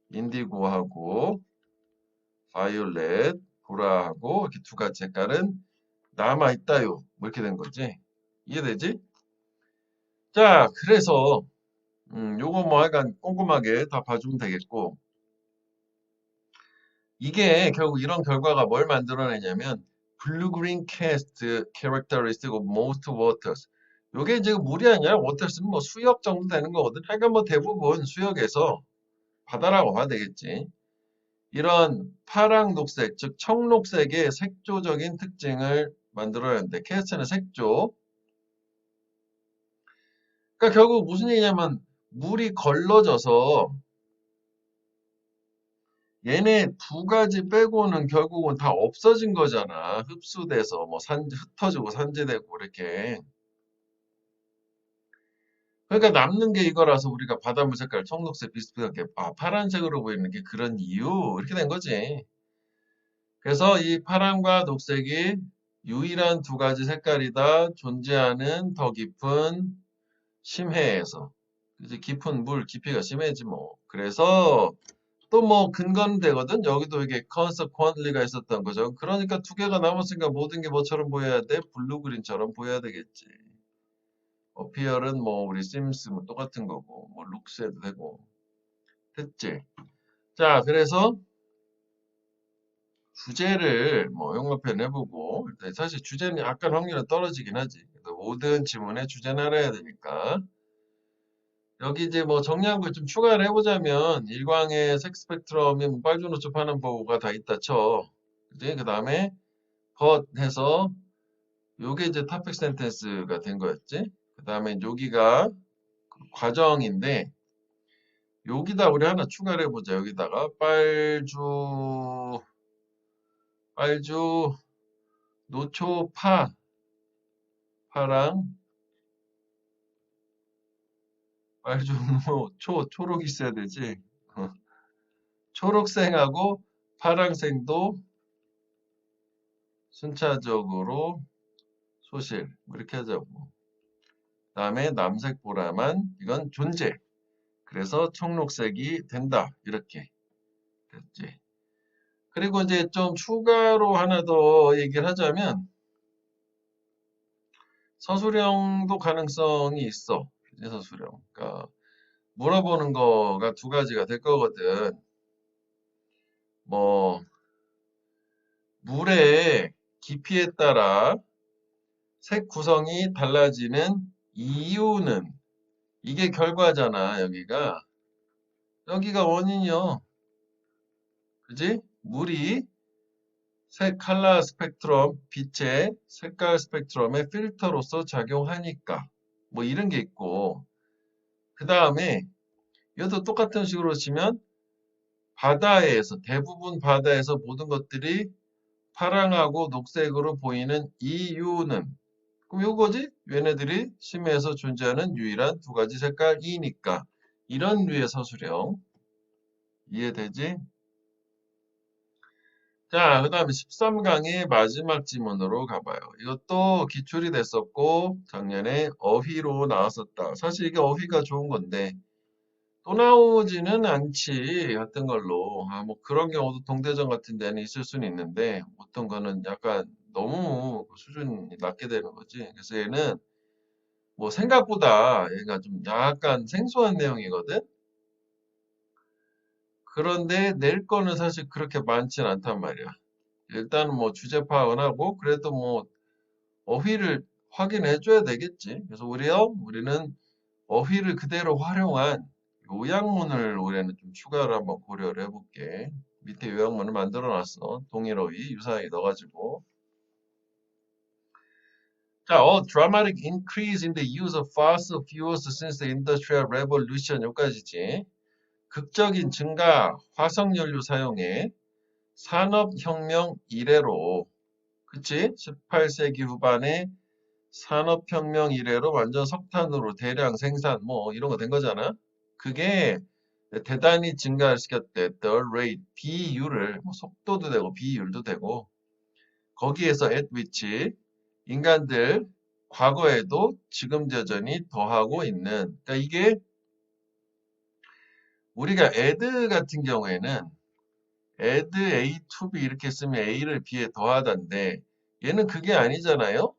인디고하고 바이올렛, 보라하고 이렇게 두 가지 색깔은 남아있다요. 뭐 이렇게 된 거지. 이해되지? 자, 그래서 요거 뭐 약간 꼼꼼하게 다 봐주면 되겠고 이게 결국 이런 결과가 뭘 만들어내냐면 blue-green cast characteristic of most waters 요게 이제 물이 아니라 워터스는 뭐 수역 정도 되는 거거든. 하여간 뭐 대부분 수역에서 바다라고 봐야 되겠지. 이런 파랑 녹색, 즉 청록색의 색조적인 특징을 만들어내는데 캐스트는 색조. 그러니까 결국 무슨 얘기냐면 물이 걸러져서 얘네 두 가지 빼고는 결국은 다 없어진 거잖아. 흡수돼서 뭐 흩어지고 산재되고 이렇게. 그러니까 남는 게 이거라서 우리가 바닷물 색깔 청록색 비슷하게 파란색으로 보이는 게 그런 이유 이렇게 된 거지. 그래서 이 파랑과 녹색이 유일한 두 가지 색깔이다. 존재하는 더 깊은 심해에서. 이제 깊은 물 깊이가 심해지 뭐. 그래서 또 뭐 근거는 되거든. 여기도 이게 consequently가 있었던 거죠. 그러니까 두 개가 남았으니까 모든 게 뭐처럼 보여야 돼? 블루 그린처럼 보여야 되겠지. appear은 뭐 우리 seems 뭐 똑같은 거고 뭐 looks 해도 되고. 됐지? 자, 그래서 주제를 뭐 영어편 해보고 일단 사실 주제는 약간 확률은 떨어지긴 하지. 그래도 모든 지문에 주제는 알아야 되니까. 여기 이제 뭐 정리한 걸 좀 추가를 해보자면 일광의 색 스펙트럼이 뭐 빨주노초 파남보가 다 있다 쳐. 그지? 그 다음에 but 해서 요게 이제 topic sentence가 된 거였지. 그 다음에 여기가 과정인데 여기다 우리 하나 추가를 해보자. 여기다가 빨주 노초 파랑 빨주 초록 있어야 되지. 어, 초록색하고 파랑색도 순차적으로 소실 뭐 이렇게 하자고. 그다음에 남색 보라만 이건 존재. 그래서 청록색이 된다. 이렇게 됐지. 그리고 이제 좀 추가로 하나 더 얘기를 하자면 서술형도 가능성이 있어. 서술형. 그러니까 물어보는 거가 두 가지가 될 거거든. 뭐 물의 깊이에 따라 색 구성이 달라지는 이유는 이게 결과잖아, 여기가. 여기가 원인이요. 그지? 물이 색 컬러 스펙트럼, 빛의 색깔 스펙트럼의 필터로서 작용하니까. 뭐 이런 게 있고. 그 다음에 이것도 똑같은 식으로 치면 바다에서, 대부분 바다에서 모든 것들이 파랑하고 녹색으로 보이는 이유는 그럼 요거지? 얘네들이 심해에서 존재하는 유일한 두 가지 색깔이니까 이런 류의 서술형 이해되지? 자, 그 다음에 13강의 마지막 지문으로 가봐요. 이것도 기출이 됐었고 작년에 어휘로 나왔었다. 사실 이게 어휘가 좋은 건데 또 나오지는 않지 같은 걸로. 뭐 그런 경우도 동대전 같은 데는 있을 수는 있는데 어떤 거는 약간 너무 수준이 낮게 되는 거지. 그래서 얘는 뭐 생각보다 얘가 좀 약간 생소한 내용이거든. 그런데 낼 거는 사실 그렇게 많진 않단 말이야. 일단은 뭐 주제 파악은 하고 그래도 뭐 어휘를 확인해 줘야 되겠지. 그래서 우리는 어휘를 그대로 활용한 요약문을 올해는 좀 추가로 한번 고려를 해볼게. 밑에 요약문을 만들어 놨어. 동일 어휘 유사하게 넣어가지고. 자, dramatic increase in the use of fossil fuels since the Industrial Revolution 여기까지지. 극적인 증가 화석연료 사용에 산업혁명 이래로 그치? 18세기 후반에 산업혁명 이래로 완전 석탄으로 대량 생산 뭐 이런 거 된 거잖아. 그게 대단히 증가를 시켰대. The rate, 비율을 뭐 속도도 되고 비율도 되고 거기에서 at which 인간들 과거에도 지금 여전히 더하고 있는 그러니까 이게 우리가 add 같은 경우에는 add A to B 이렇게 쓰면 A를 B에 더하다인데 얘는 그게 아니잖아요.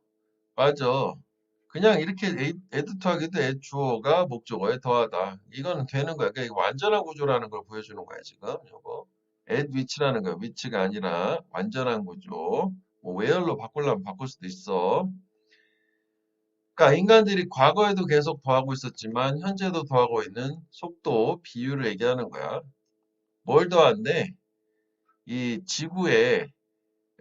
맞아. 그냥 이렇게 add to 하기도 add 주어가 목적어에 더하다. 이거는 되는 거야. 그러니까 이거 완전한 구조라는 걸 보여주는 거야 지금. 요거 add which라는 거야. which가 아니라 완전한 구조. 뭐 where로 바꾸려면 바꿀 수도 있어. 그러니까 인간들이 과거에도 계속 더하고 있었지만 현재도 더하고 있는 속도, 비율을 얘기하는 거야. 뭘 더한대? 이 지구의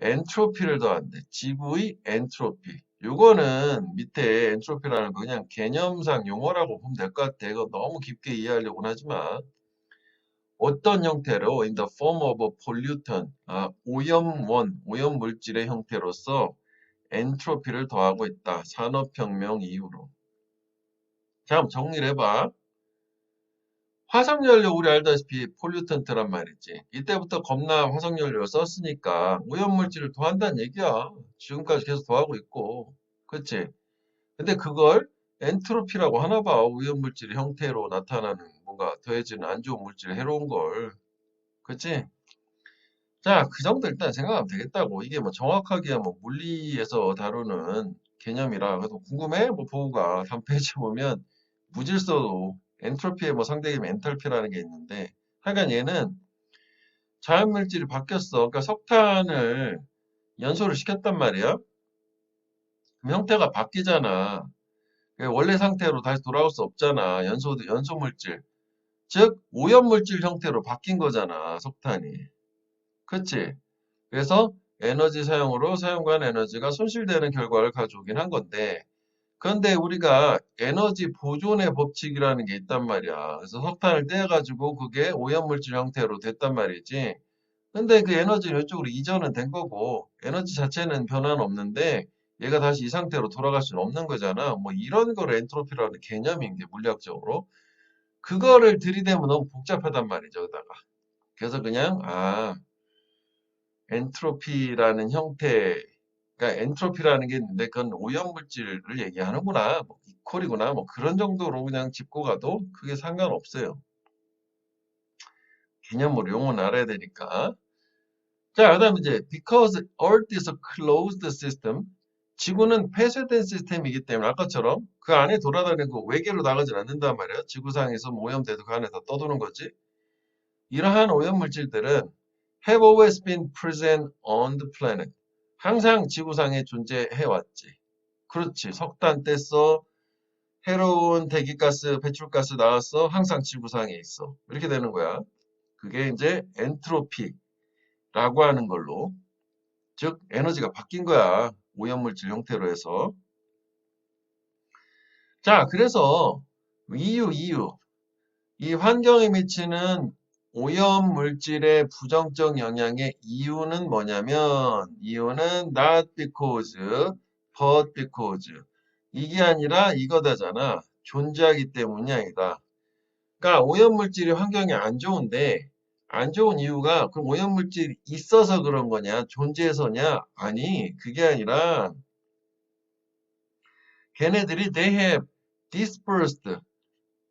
엔트로피를 더한대. 지구의 엔트로피. 요거는 밑에 엔트로피라는 거 그냥 개념상 용어라고 보면 될 것 같아. 이거 너무 깊게 이해하려고는 하지 마. 어떤 형태로 in the form of a pollutant, 오염원, 오염물질의 형태로서 엔트로피를 더하고 있다. 산업혁명 이후로. 자, 한번 정리를 해봐. 화석연료 우리 알다시피 폴루턴트란 말이지. 이때부터 겁나 화석연료 썼으니까 오염물질을 더한다는 얘기야. 지금까지 계속 더하고 있고. 그치? 근데 그걸 엔트로피라고 하나 봐. 오염물질의 형태로 나타나는 뭔가 더해지는 안 좋은 물질, 해로운 걸. 그치? 자, 그 정도 일단 생각하면 되겠다고. 이게 뭐 정확하게 뭐 물리에서 다루는 개념이라. 그래서 궁금해? 뭐 보고가 다음 페이지 보면 무질서도 엔트로피의 뭐 상대적인 엔탈피라는 게 있는데 하여간 얘는 자연물질이 바뀌었어. 그러니까 석탄을 연소를 시켰단 말이야. 그럼 형태가 바뀌잖아. 원래 상태로 다시 돌아올 수 없잖아. 연소물질. 즉, 오염물질 형태로 바뀐 거잖아. 석탄이. 그치? 그래서 에너지 사용으로 사용한 에너지가 손실되는 결과를 가져오긴 한 건데, 그런데 우리가 에너지 보존의 법칙이라는 게 있단 말이야. 그래서 석탄을 떼어가지고 그게 오염물질 형태로 됐단 말이지. 근데 그 에너지는 이쪽으로 이전은 된 거고, 에너지 자체는 변화는 없는데, 얘가 다시 이 상태로 돌아갈 수는 없는 거잖아. 뭐 이런 거를 엔트로피라는 개념인 게 물리학적으로. 그거를 들이대면 너무 복잡하단 말이죠, 그다가. 그래서 그냥, 엔트로피라는 형태, 그러니까 엔트로피라는 게 있는데 그건 오염물질을 얘기하는구나, 뭐 이퀄이구나, 뭐 그런 정도로 그냥 짚고 가도 크게 상관없어요. 개념으로 용어는 알아야 되니까. 자, 그다음 이제 because Earth is a closed system, 지구는 폐쇄된 시스템이기 때문에 아까처럼 그 안에 돌아다니고 외계로 나가질 않는단 말이야. 지구상에서 뭐 오염돼도 그 안에 다 떠도는 거지. 이러한 오염물질들은 have always been present on the planet. 항상 지구상에 존재해 왔지. 그렇지. 석탄 뗐어. 해로운 대기가스, 배출가스 나왔어. 항상 지구상에 있어. 이렇게 되는 거야. 그게 이제 엔트로피라고 하는 걸로. 즉, 에너지가 바뀐 거야. 오염물질 형태로 해서. 자, 그래서 이유. 이 환경에 미치는 오염물질의 부정적 영향의 이유는 뭐냐면, 이유는 not because, but because. 이게 아니라 이거다잖아. 존재하기 때문이 아니다. 그러니까 오염물질이 환경에 안 좋은데, 안 좋은 이유가 그럼 오염물질이 있어서 그런 거냐, 존재해서냐? 아니, 그게 아니라 걔네들이 they have dispersed,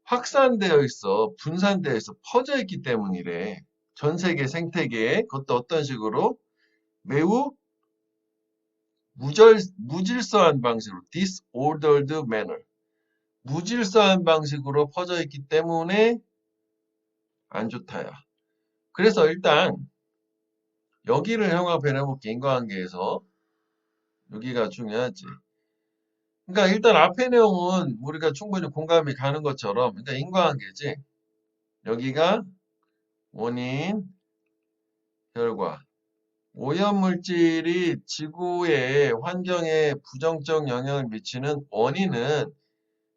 확산되어 있어, 분산되어 있어, 퍼져 있기 때문이래. 전 세계 생태계에 그것도 어떤 식으로 매우 무질서한 방식으로 disordered manner, 무질서한 방식으로 퍼져 있기 때문에 안 좋다야. 그래서 일단 여기를 형합해 내볼게. 인과관계에서 여기가 중요하지. 그러니까 일단 앞에 내용은 우리가 충분히 공감이 가는 것처럼 그러니까 인과관계지. 여기가 원인, 결과. 오염물질이 지구의 환경에 부정적 영향을 미치는 원인은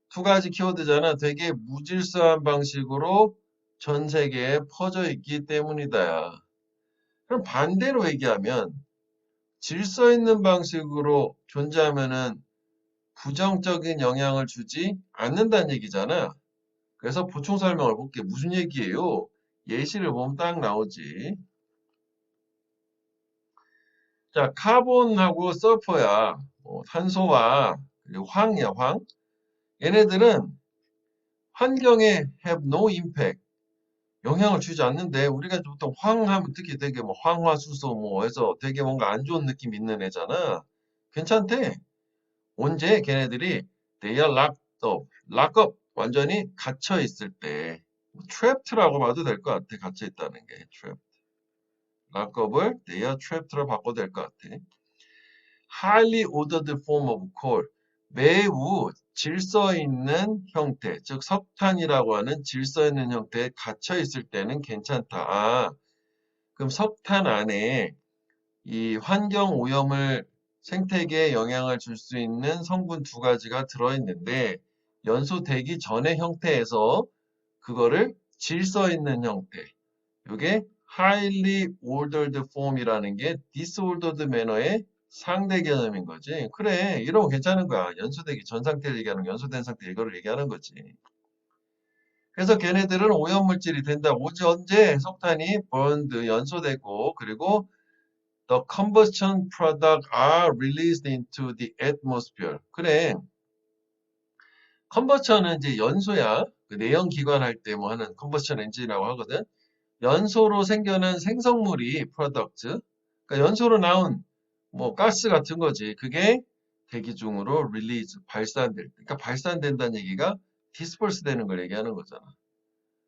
두 가지 키워드잖아. 되게 무질서한 방식으로 전 세계에 퍼져 있기 때문이다. 그럼 반대로 얘기하면 질서 있는 방식으로 존재하면은 부정적인 영향을 주지 않는다는 얘기잖아. 그래서 보충 설명을 볼게. 무슨 얘기예요? 예시를 보면 딱 나오지. 자, 카본하고 서퍼야. 탄소와 그리고 황이야, 황. 얘네들은 환경에 have no impact, 영향을 주지 않는데 우리가 보통 황하면 특히 되게 뭐 황화수소 뭐 해서 되게 뭔가 안 좋은 느낌 있는 애잖아. 괜찮대. 언제 걔네들이 they are locked up, 완전히 갇혀 있을 때, trapped라고 봐도 될 것 같아. 갇혀 있다는 게 trapped. lockup을 they are trapped로 바꿔도 될 것 같아. highly ordered form of coal, 매우 질서 있는 형태, 즉 석탄이라고 하는 질서 있는 형태에 갇혀 있을 때는 괜찮다. 아, 그럼 석탄 안에 이 환경 오염을 생태계에 영향을 줄 수 있는 성분 두 가지가 들어있는데 연소되기 전의 형태에서 그거를 질서 있는 형태, 이게 highly ordered form이라는 게 disordered manner의 상대 개념인 거지. 그래, 이러면 괜찮은 거야. 연소되기 전 상태를 얘기하는 거, 연소된 상태 이거를 얘기하는 거지. 그래서 걔네들은 오염물질이 된다. 오지 언제 석탄이 burned 연소되고 그리고 the combustion product are released into the atmosphere. 그래, combustion은 이제 연소야. 그 내연 기관 할 때 뭐 하는 combustion engine이라고 하거든. 연소로 생겨난 생성물이 프로덕트, 그러니까 연소로 나온 뭐 가스 같은 거지. 그게 대기 중으로 릴리즈 발산될 때, 그러니까 발산된다는 얘기가 디스퍼스 되는 걸 얘기하는 거잖아.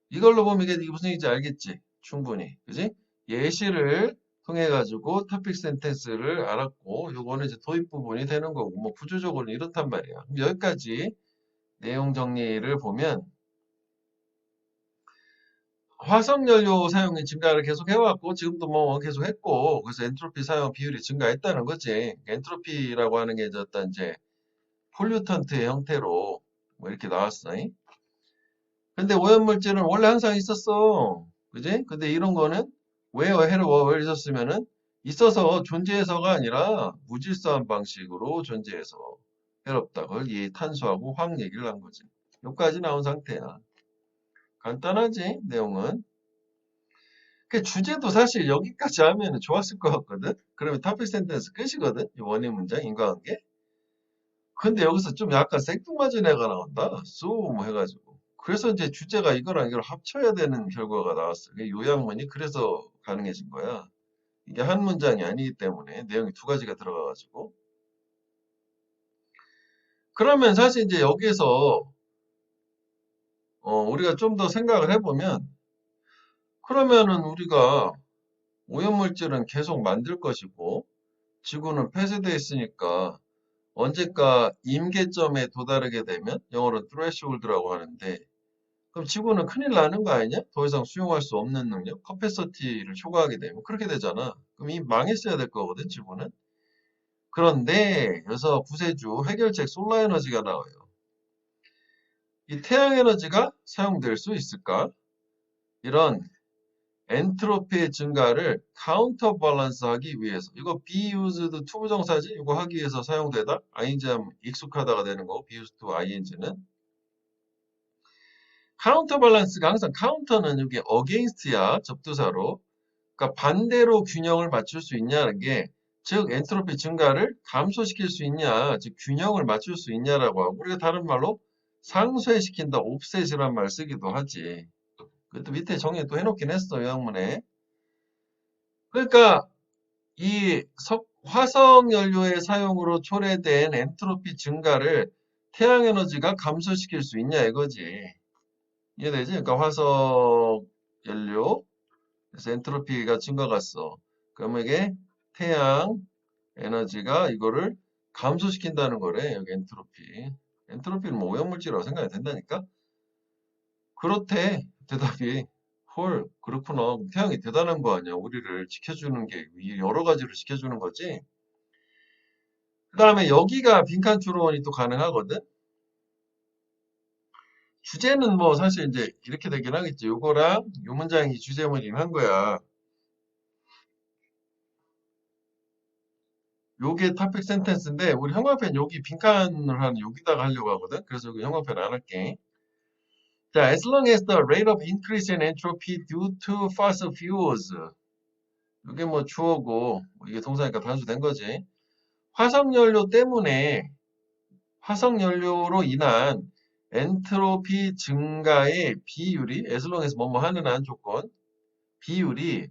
이걸로 보면 이게 무슨 얘기인지 알겠지? 충분히, 그지? 예시를 통해 가지고 토픽 센텐스를 알았고, 요거는 이제 도입 부분이 되는 거고, 뭐 구조적으로는 이렇단 말이야. 그럼 여기까지 내용 정리를 보면. 화석연료 사용이 증가를 계속 해왔고 지금도 뭐 계속 했고 그래서 엔트로피 사용 비율이 증가했다는 거지. 엔트로피라고 하는 게 어떤 이제 폴류턴트의 형태로 뭐 이렇게 나왔어. 근데 오염물질은 원래 항상 있었어. 그지? 근데 이런 거는 왜 해로 있었으면은 있어서 존재해서가 아니라 무질서한 방식으로 존재해서 해롭다. 그걸 이 탄소하고 화학 얘기를 한 거지. 여기까지 나온 상태야. 간단하지 내용은. 그 주제도 사실 여기까지 하면 좋았을 것 같거든? 그러면 토픽 센텐스 끝이거든? 이 원인 문장, 인과관계? 근데 여기서 좀 약간 생뚱맞은 애가 나온다? 쏘뭐 해가지고. 그래서 이제 주제가 이거랑 이걸 합쳐야 되는 결과가 나왔어. 요약문이 그래서 가능해진 거야. 이게 한 문장이 아니기 때문에 내용이 두 가지가 들어가가지고. 그러면 사실 이제 여기에서 우리가 좀 더 생각을 해보면 그러면은 우리가 오염물질은 계속 만들 것이고 지구는 폐쇄되어 있으니까 언젠가 임계점에 도달하게 되면 영어로 threshold라고 하는데 그럼 지구는 큰일 나는 거 아니냐? 더 이상 수용할 수 없는 능력, 커패서티를 초과하게 되면 그렇게 되잖아. 그럼 이미 망했어야 될 거거든, 지구는. 그런데 여기서 구세주 해결책 솔라 에너지가 나와요. 이 태양 에너지가 사용될 수 있을까? 이런 엔트로피의 증가를 카운터 밸런스 하기 위해서 이거 be used to 부정사지 이거 하기 위해서 사용되다 ing 하면 익숙하다가 되는 거고 be used to ing는 카운터 밸런스가 항상 카운터는 이게 against야 접두사로 그러니까 반대로 균형을 맞출 수 있냐는 게 즉 엔트로피 증가를 감소시킬 수 있냐 즉 균형을 맞출 수 있냐라고 하고 우리가 다른 말로 상쇄시킨다 옵셋이란 말 쓰기도 하지. 그것도 밑에 정리 또 해놓긴 했어 요약문에. 그러니까 이 화석 연료의 사용으로 초래된 엔트로피 증가를 태양 에너지가 감소시킬 수 있냐 이거지. 이해되지? 그러니까 화석 연료 그래서 엔트로피가 증가갔어. 그러면 이게 태양 에너지가 이거를 감소시킨다는 거래. 여기 엔트로피. 엔트로피는 뭐 오염물질이라고 생각이 된다니까? 그렇대. 대답이. 헐, 그렇구나. 그럼 태양이 대단한 거 아니야. 우리를 지켜주는 게 여러 가지로 지켜주는 거지. 그 다음에 여기가 빈칸 추론이 또 가능하거든. 주제는 뭐 사실 이제 이렇게 되긴 하겠지. 요거랑 요 문장이 주제문이긴 한 거야. 요게 토픽 센텐스인데 우리 형광펜 여기 빈칸을 한 여기다가 하려고 하거든. 그래서 여기 형광펜 안 할게. 자, as long as the rate of increase in entropy due to fossil fuels. 이게 뭐 주어고 이게 동사니까 단수된 거지. 화석연료 때문에 화석연료로 인한 엔트로피 증가의 비율이 as long as 뭐뭐 하는 한 조건 비율이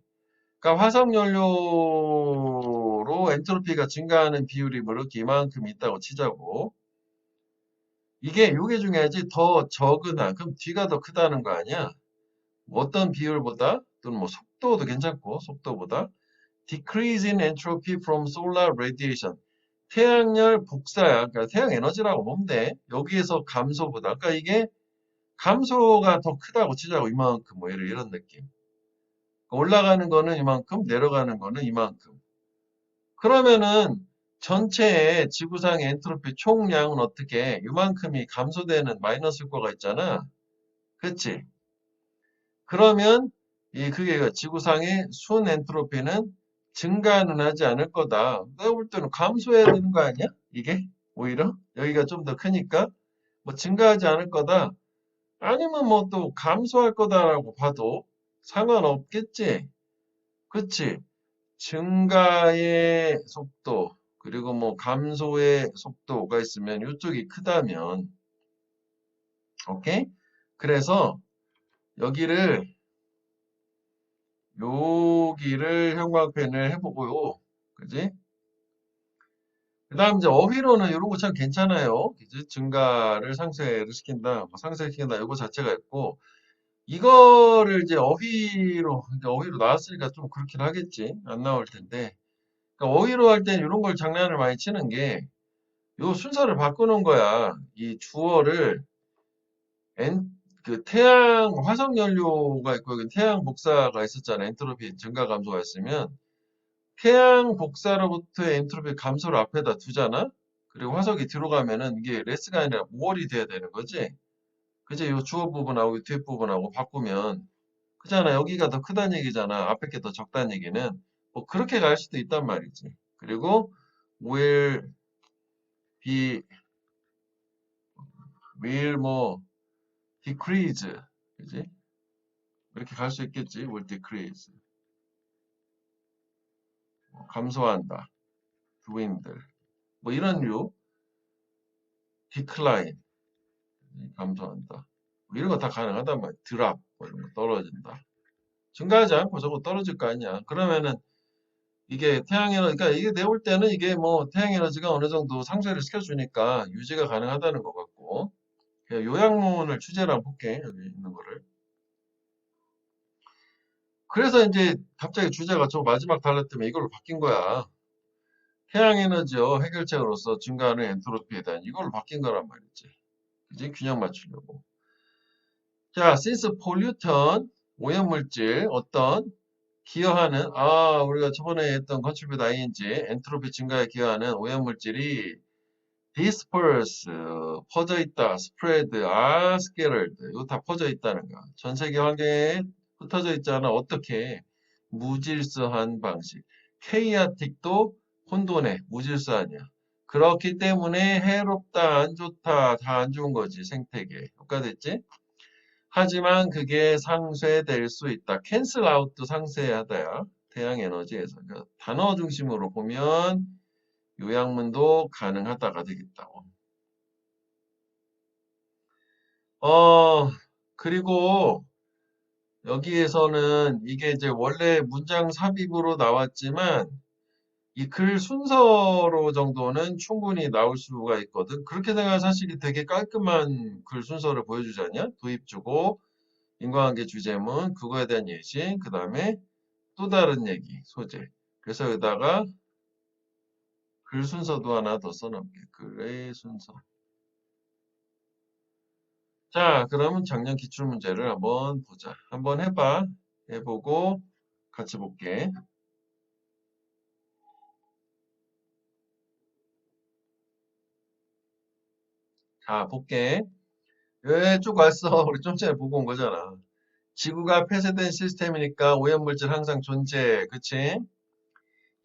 그러니까 화석연료로 엔트로피가 증가하는 비율이 뭐 이렇게 이만큼 있다고 치자고 이게 요게 중요하지 더 적으나 그럼 뒤가 더 크다는 거 아니야? 어떤 비율보다 또는 뭐 속도도 괜찮고 속도보다 decrease in entropy from solar radiation 태양열 복사야. 그러니까 태양 에너지라고 보면 돼. 여기에서 감소보다. 그러니까 이게 감소가 더 크다고 치자고 이만큼 뭐 이런 느낌. 올라가는 거는 이만큼, 내려가는 거는 이만큼. 그러면은 전체의 지구상의 엔트로피 총량은 어떻게 이만큼이 감소되는 마이너스 효과가 있잖아. 그치? 그러면 그게 지구상의 순 엔트로피는 증가는 하지 않을 거다. 내가 볼 때는 감소해야 되는 거 아니야? 이게 오히려 여기가 좀 더 크니까 뭐 증가하지 않을 거다. 아니면 뭐 또 감소할 거다라고 봐도 상관없겠지. 그치? 증가의 속도 그리고 뭐 감소의 속도가 있으면 이쪽이 크다면 오케이? 그래서 여기를 여기를 형광펜을 해보고요. 그지? 그 다음 이제 어휘로는 이런 거 참 괜찮아요. 그지? 증가를 상쇄를 시킨다, 뭐 상쇄시킨다, 이거 자체가 있고, 이거를 이제 어휘로 나왔으니까 좀 그렇긴 하겠지. 안 나올 텐데. 그러니까 어휘로 할 때는 이런 걸 장난을 많이 치는 게, 요 순서를 바꾸는 거야. 이 주어를, 태양, 화석 연료가 있고, 여기 태양 복사가 있었잖아. 엔트로피 증가 감소가 있으면, 태양 복사로부터의 엔트로피 감소를 앞에다 두잖아? 그리고 화석이 뒤로 가면은 이게 레스가 아니라 모월이 돼야 되는 거지? 그제 요 주어 부분하고 이 뒤에 부분하고 바꾸면, 그잖아. 여기가 더 크다는 얘기잖아. 앞에 게 더 적다는 얘기는. 뭐, 그렇게 갈 수도 있단 말이지. 그리고, will be, will 뭐, decrease. 그지? 이렇게 갈 수 있겠지. will decrease. 감소한다. dwindle. 뭐, 이런 류. decline. 감소한다. 뭐 이런 거 다 가능하단 말이야. 드랍, 뭐 이런 거 떨어진다. 증가하지 않고 저거 떨어질 거 아니야. 그러면은 이게 태양 에너지, 그러니까 이게 내볼 때는 이게 뭐 태양 에너지가 어느 정도 상쇄를 시켜주니까 유지가 가능하다는 것 같고. 요약문을 취재를 한번 볼게. 여기 있는 거를. 그래서 이제 갑자기 주제가 저 마지막 단락 때문에 이걸로 바뀐 거야. 태양 에너지요 해결책으로서 증가하는 엔트로피에 대한 이걸로 바뀐 거란 말이지. 이제 균형 맞추려고. 자, since pollutant 오염물질 어떤 기여하는 우리가 저번에 했던 contribute ing 엔트로피 증가에 기여하는 오염물질이 disperse 퍼져 있다, spread, scattered 이거 다 퍼져 있다는 거. 전 세계 환경에 흩어져 있잖아. 어떻게 무질서한 방식. chaotic도 혼돈해, 무질서 아니야. 그렇기 때문에 해롭다, 안 좋다, 다 안 좋은 거지 생태계. 효과됐지? 하지만 그게 상쇄될 수 있다. 캔슬 아웃도 상쇄하다야. 태양 에너지에서. 그러니까 단어 중심으로 보면 요약문도 가능하다가 되겠다고. 그리고 여기에서는 이게 이제 원래 문장 삽입으로 나왔지만 이 글 순서로 정도는 충분히 나올 수가 있거든. 그렇게 생각하면 사실 되게 깔끔한 글 순서를 보여주지 않냐? 도입 주고 인과관계 주제문, 그거에 대한 예시, 그 다음에 또 다른 얘기, 소재. 그래서 여기다가 글 순서도 하나 더 써놓을게. 글의 순서. 자, 그러면 작년 기출문제를 한번 보자. 한번 해봐. 해보고 같이 볼게. 자, 볼게. 왜 쭉 왔어? 우리 좀 전에 보고 온 거잖아. 지구가 폐쇄된 시스템이니까 오염물질 항상 존재. 그치?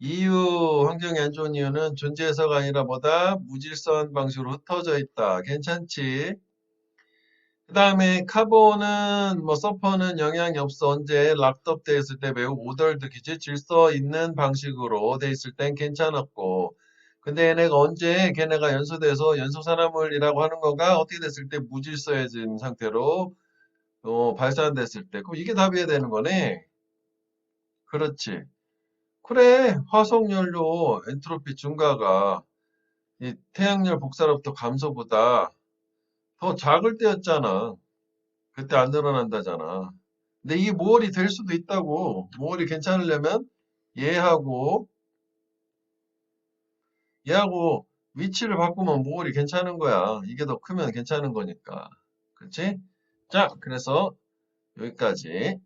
이유, 환경이 안 좋은 이유는 존재해서가 아니라 뭐다? 무질서한 방식으로 흩어져 있다. 괜찮지? 그 다음에 카본은 뭐 서퍼는 영향이 없어. 언제 락업 돼 있을 때 매우 오덜득이지 질서 있는 방식으로 돼 있을 땐 괜찮았고 근데 얘네가 언제 걔네가 연소돼서 연소산화물이라고 하는 거가 어떻게 됐을 때 무질서해진 상태로 발산됐을 때 그럼 이게 답이어야 되는 거네. 그렇지. 그래 화석연료 엔트로피 증가가 이 태양열 복사로부터 감소보다 더 작을 때였잖아. 그때 안 늘어난다잖아. 근데 이게 모월이 될 수도 있다고. 모월이 괜찮으려면 얘하고 얘하고 위치를 바꾸면 모글이 괜찮은 거야. 이게 더 크면 괜찮은 거니까. 그렇지? 자, 그래서 여기까지.